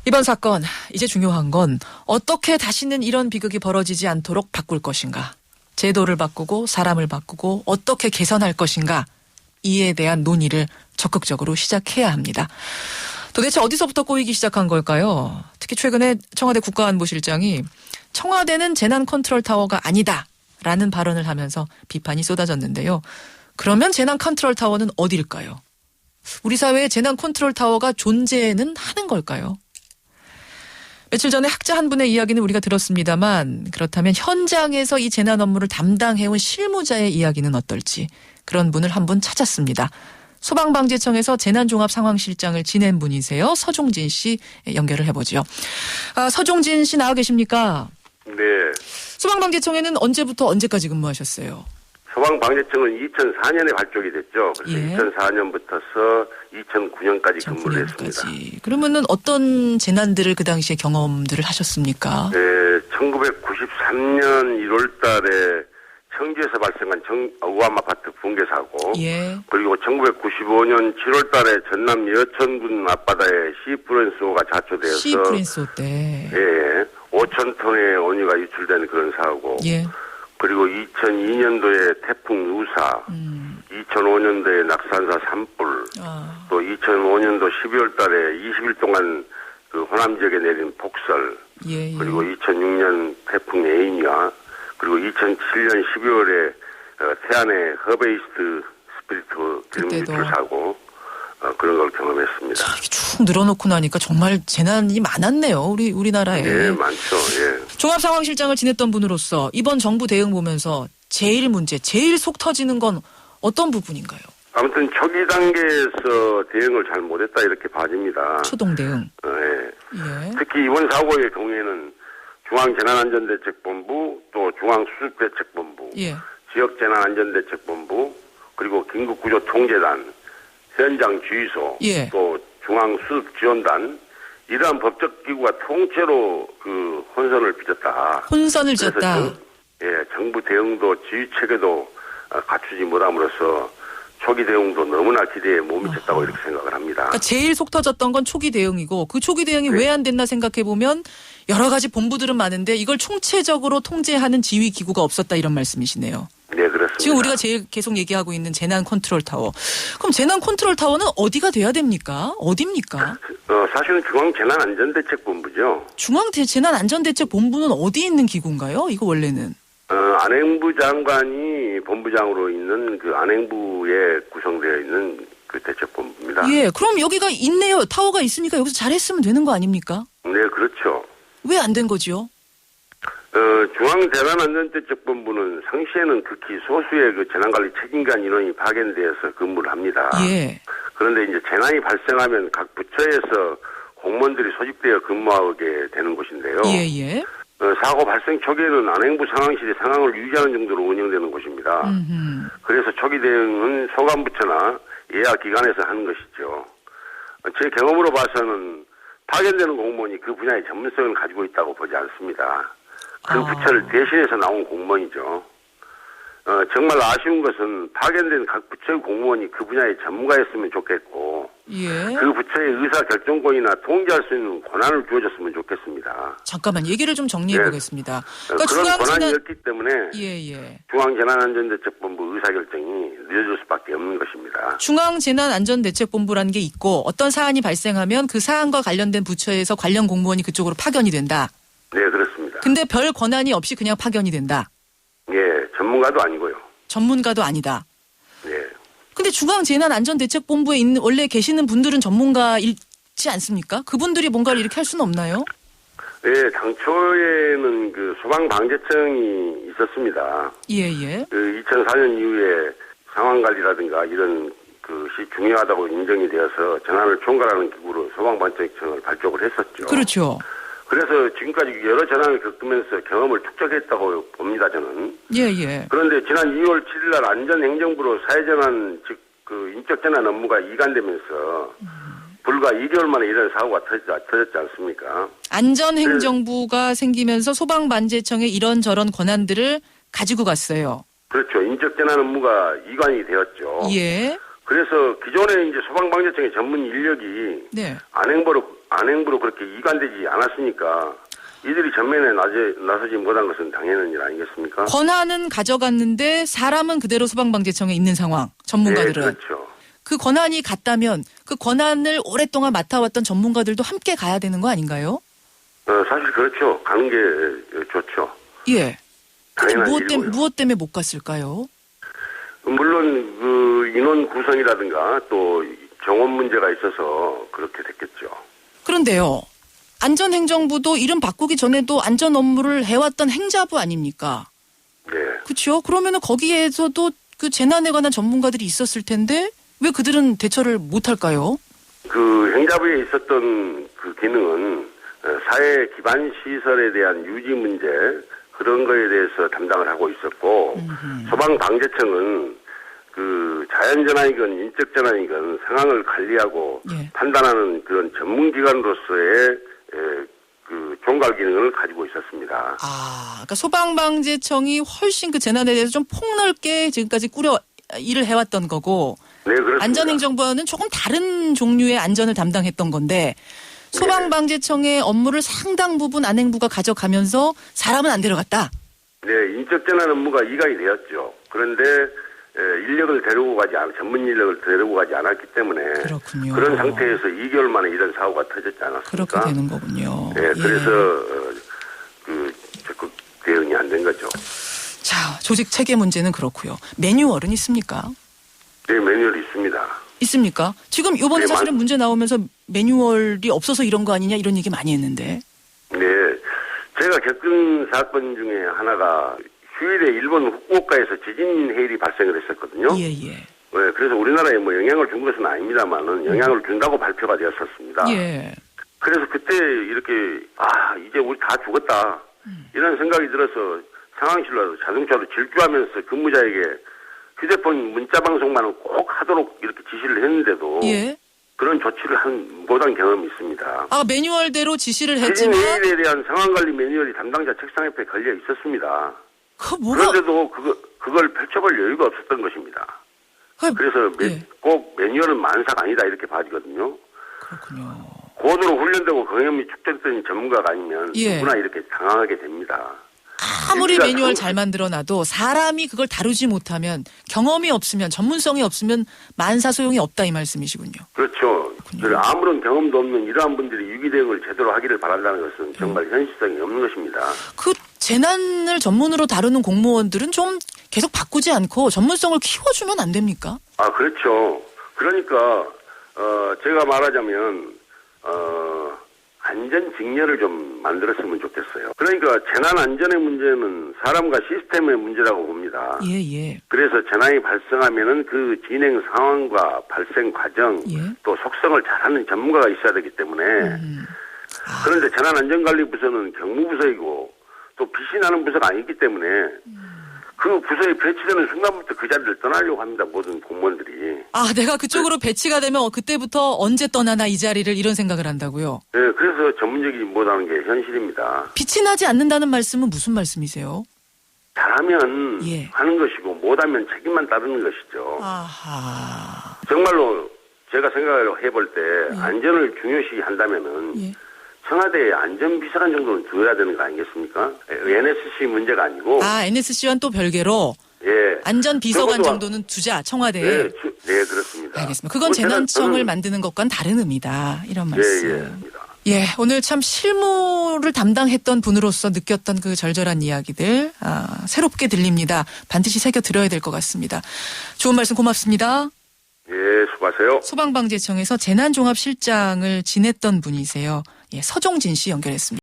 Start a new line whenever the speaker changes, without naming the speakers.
이번 사건, 이제 중요한 건 어떻게 다시는 이런 비극이 벌어지지 않도록 바꿀 것인가. 제도를 바꾸고 사람을 바꾸고 어떻게 개선할 것인가. 이에 대한 논의를 적극적으로 시작해야 합니다. 도대체 어디서부터 꼬이기 시작한 걸까요? 특히 최근에 청와대 국가안보실장이 청와대는 재난 컨트롤 타워가 아니다라는 발언을 하면서 비판이 쏟아졌는데요. 그러면 재난 컨트롤 타워는 어디일까요? 우리 사회에 재난 컨트롤 타워가 존재는 하는 걸까요? 며칠 전에 학자 한 분의 이야기는 우리가 들었습니다만 그렇다면 현장에서 이 재난 업무를 담당해온 실무자의 이야기는 어떨지 그런 분을 한 분 찾았습니다. 소방방재청에서 재난종합상황실장을 지낸 분이세요. 서종진 씨 연결을 해보죠. 서종진 씨 나와 계십니까?
네.
소방방재청에는 언제부터 언제까지 근무하셨어요?
소방방재청은 2004년에 발족이 됐죠. 그래서
예.
2004년부터서 2009년까지 근무를 했습니다.
그러면은 어떤 재난들을 그 당시에 경험들을 하셨습니까?
네, 1993년 1월 달에 청주에서 발생한 우암 아파트 붕괴 사고,
예.
그리고 1995년 7월 달에 전남 여천군 앞바다에 시프렌소가 자초되어서
시프렌소 때.
예, 5천 톤의 원유가 유출된 그런 사고,
예.
그리고 2002년도에 태풍 유사, 2005년도에 낙산사 산불, 또 2005년도 12월 달에 20일 동안 그 호남 지역에 내린 폭설,
예, 예.
그리고 2006년 태풍 에이미와 그리고 2007년 12월에 태안의 허베이스트 스피리트 기름 유출 사고 그런 걸 경험했습니다.
자, 이렇게 쭉 늘어놓고 나니까 정말 재난이 많았네요. 우리나라에.
예, 많죠. 예.
종합상황실장을 지냈던 분으로서 이번 정부 대응 보면서 제일 속 터지는 건 어떤 부분인가요?
아무튼 초기 단계에서 대응을 잘 못했다 이렇게 봐집니다.
초동 대응.
예.
예.
특히 이번 사고의 경우에는 중앙재난안전대책본부 또 중앙수습대책본부
예.
지역재난안전대책본부 그리고 긴급구조통제단 현장 주의소
예.
또 중앙수습지원단 이러한 법적 기구가 통째로 그 혼선을 빚었다.
혼선을 빚었다.
정부 대응도 지휘 체계도 갖추지 못함으로써 초기 대응도 너무나 기대에 못 미쳤다고 이렇게 생각을 합니다.
그러니까 제일 속 터졌던 건 초기 대응이고 그 초기 대응이 왜 안 됐나 생각해 보면 여러 가지 본부들은 많은데 이걸 총체적으로 통제하는 지휘 기구가 없었다 이런 말씀이시네요.
네, 그렇습니다.
지금 우리가 제일 계속 얘기하고 있는 재난 컨트롤 타워. 그럼 재난 컨트롤 타워는 어디가 돼야 됩니까? 어디입니까?
사실은 중앙재난안전대책본부죠.
중앙재난안전대책본부는 어디 있는 기구인가요? 이거 원래는?
안행부 장관이 본부장으로 있는 그 안행부에 구성되어 있는 그 대책본부입니다.
예, 그럼 여기가 있네요. 타워가 있으니까 여기서 잘했으면 되는 거 아닙니까?
네, 그렇죠.
왜 안 된 거죠?
중앙재난안전대책본부는 상시에는 극히 소수의 그 재난관리 책임관 인원이 파견되어서 근무를 합니다.
예.
그런데 이제 재난이 발생하면 각 부처에서 공무원들이 소집되어 근무하게 되는 곳인데요.
예, 예.
사고 발생 초기에는 안행부 상황실이 상황을 유지하는 정도로 운영되는 곳입니다. 그래서 초기 대응은 소관부처나 예하기관에서 하는 것이죠. 제 경험으로 봐서는 파견되는 공무원이 그 분야의 전문성을 가지고 있다고 보지 않습니다. 그 부처를 대신해서 나온 공무원이죠. 정말 아쉬운 것은 파견된 각 부처의 공무원이 그 분야의 전문가였으면 좋겠고
예.
그 부처의 의사결정권이나 통제할 수 있는 권한을 주어졌으면 좋겠습니다.
잠깐만 얘기를 좀 정리해 보겠습니다.
그러니까 그런 권한이었기 때문에
예.
중앙재난안전대책본부 의사결정이 늦어질 수밖에 없는 것입니다.
중앙재난안전대책본부라는 게 있고 어떤 사안이 발생하면 그 사안과 관련된 부처에서 관련 공무원이 그쪽으로 파견이 된다.
네, 그렇습니다.
근데 별 권한이 없이 그냥 파견이 된다.
예, 전문가도 아니고요.
전문가도 아니다.
예.
근데 중앙재난안전대책본부에 있는 원래 계시는 분들은 전문가이지 않습니까? 그분들이 뭔가를 이렇게 할 수는 없나요?
예, 당초에는 그 소방방재청이 있었습니다.
예.
그 2004년 이후에 상황관리라든가 이런 것이 중요하다고 인정이 되어서 재난을 총괄하는 기구로 소방방재청을 발족을 했었죠.
그렇죠.
그래서 지금까지 여러 재난을 겪으면서 경험을 축적했다고 봅니다, 저는.
예.
그런데 지난 2월 7일 날 안전행정부로 사회재난, 즉, 그 인적재난 업무가 이관되면서 불과 2개월 만에 이런 사고가 터졌지 않습니까?
안전행정부가 생기면서 소방방재청에 이런저런 권한들을 가지고 갔어요.
그렇죠. 인적재난 업무가 이관이 되었죠.
예.
그래서 기존에 이제 소방방재청의 전문 인력이
네.
안행부로 그렇게 이관되지 않았으니까 이들이 전면에 나서지 못한 것은 당연한 일 아니겠습니까?
권한은 가져갔는데 사람은 그대로 소방방재청에 있는 상황. 전문가들은.
네, 그렇죠.
그 권한이 같다면 그 권한을 오랫동안 맡아왔던 전문가들도 함께 가야 되는 거 아닌가요?
사실 그렇죠. 가는 게 좋죠.
예. 근데
당연한 일이고요.
무엇 때문에 못 갔을까요?
물론 그 인원 구성이라든가 또 정원 문제가 있어서 그렇게 됐겠죠.
그런데요. 안전행정부도 이름 바꾸기 전에도 안전 업무를 해왔던 행자부 아닙니까?
네.
그렇죠. 그러면은 거기에서도 그 재난에 관한 전문가들이 있었을 텐데 왜 그들은 대처를 못할까요?
그 행자부에 있었던 그 기능은 사회 기반 시설에 대한 유지 문제 그런 거에 대해서 담당을 하고 있었고 소방방재청은 그 자연재난이건 인적재난이건 상황을 관리하고
예.
판단하는 그런 전문기관으로서의 그 종갈 기능을 가지고 있었습니다.
그러니까 소방방재청이 훨씬 그 재난에 대해서 좀 폭넓게 지금까지 일을 해왔던 거고
네, 그렇습니다.
안전행정부와는 조금 다른 종류의 안전을 담당했던 건데 소방방재청의 업무를 상당 부분 안행부가 가져가면서 사람은 안 데려갔다.
네, 인적재난 업무가 이관이 되었죠. 그런데 전문 인력을 데리고 가지 않았기 때문에
그렇군요.
그런 상태에서 2개월 만에 이런 사고가 터졌지 않았습니까?
그렇게 되는 거군요.
네,
예.
그래서 적극 대응이 안 된 거죠.
자, 조직 체계 문제는 그렇고요. 매뉴얼은 있습니까?
네, 매뉴얼이 있습니다.
있습니까? 지금 이번에
네,
사실은 문제 나오면서 매뉴얼이 없어서 이런 거 아니냐 이런 얘기 많이 했는데.
네, 제가 겪은 사건 중에 하나가 휴일에 일본 후쿠오카에서 지진 해일이 발생을 했었거든요.
예, 예.
네, 그래서 우리나라에 뭐 영향을 준 것은 아닙니다만은 영향을 준다고 발표가 되었었습니다.
예.
그래서 그때 이렇게 이제 우리 다 죽었다 이런 생각이 들어서 상황실로 자동차로 질주하면서 근무자에게 휴대폰 문자 방송만은 꼭 하도록 이렇게 지시를 했는데도
예.
그런 조치를 못한 경험이 있습니다.
매뉴얼대로 지시를
지진
했지만
해일에 대한 상황관리 매뉴얼이 담당자 책상 옆에 걸려 있었습니다.
뭐가
그런데도 그걸 펼쳐볼 여유가 없었던 것입니다. 그래서
예.
꼭 매뉴얼은 만사가 아니다 이렇게 봐지거든요.
그렇군요.
고도로 훈련되고 경험이 축적된 전문가가 아니면
예.
누구나 이렇게 당황하게 됩니다.
아무리
일기가
매뉴얼 잘 만들어놔도 사람이 그걸 다루지 못하면 경험이 없으면 전문성이 없으면 만사 소용이 없다 이 말씀이시군요.
그렇죠. 아무런 경험도 없는 이러한 분들이 위기 대응을 제대로 하기를 바란다는 것은 정말 현실성이 없는 것입니다.
그 재난을 전문으로 다루는 공무원들은 좀 계속 바꾸지 않고 전문성을 키워주면 안 됩니까?
그렇죠. 그러니까 제가 말하자면 안전 직렬을 좀 만들었으면 좋겠어요. 그러니까 재난 안전의 문제는 사람과 시스템의 문제라고 봅니다.
예, 예.
그래서 재난이 발생하면은 그 진행 상황과 발생 과정
예.
또 속성을 잘하는 전문가가 있어야 되기 때문에 그런데 재난안전관리부서는 경무부서이고 또 빛이 나는 부서가 아니기 때문에 그 부서에 배치되는 순간부터 그 자리를 떠나려고 합니다. 모든 공무원들이.
내가 그쪽으로 배치가 되면 그때부터 언제 떠나나 이 자리를 이런 생각을 한다고요?
네, 그래서 전문적이지 못하는 게 현실입니다.
빛이 나지 않는다는 말씀은 무슨 말씀이세요?
잘하면
예.
하는 것이고 못하면 책임만 따르는 것이죠.
아하.
정말로 제가 생각을 해볼 때 안전을 중요시 한다면은
예.
청와대에 안전비서관 정도는 두어야 되는 거 아니겠습니까? NSC 문제가 아니고.
NSC와는 또 별개로
예.
안전비서관
적어도
정도는 두자 청와대에.
네, 네, 그렇습니다.
알겠습니다. 그건 재난청을 만드는 것과는 다른 의미다. 이런 말씀. 예, 오늘 참 실무를 담당했던 분으로서 느꼈던 그 절절한 이야기들 새롭게 들립니다. 반드시 새겨 들어야 될 것 같습니다. 좋은 말씀 고맙습니다.
예, 수고하세요.
소방방재청에서 재난종합실장을 지냈던 분이세요. 예, 서종진 씨 연결했습니다.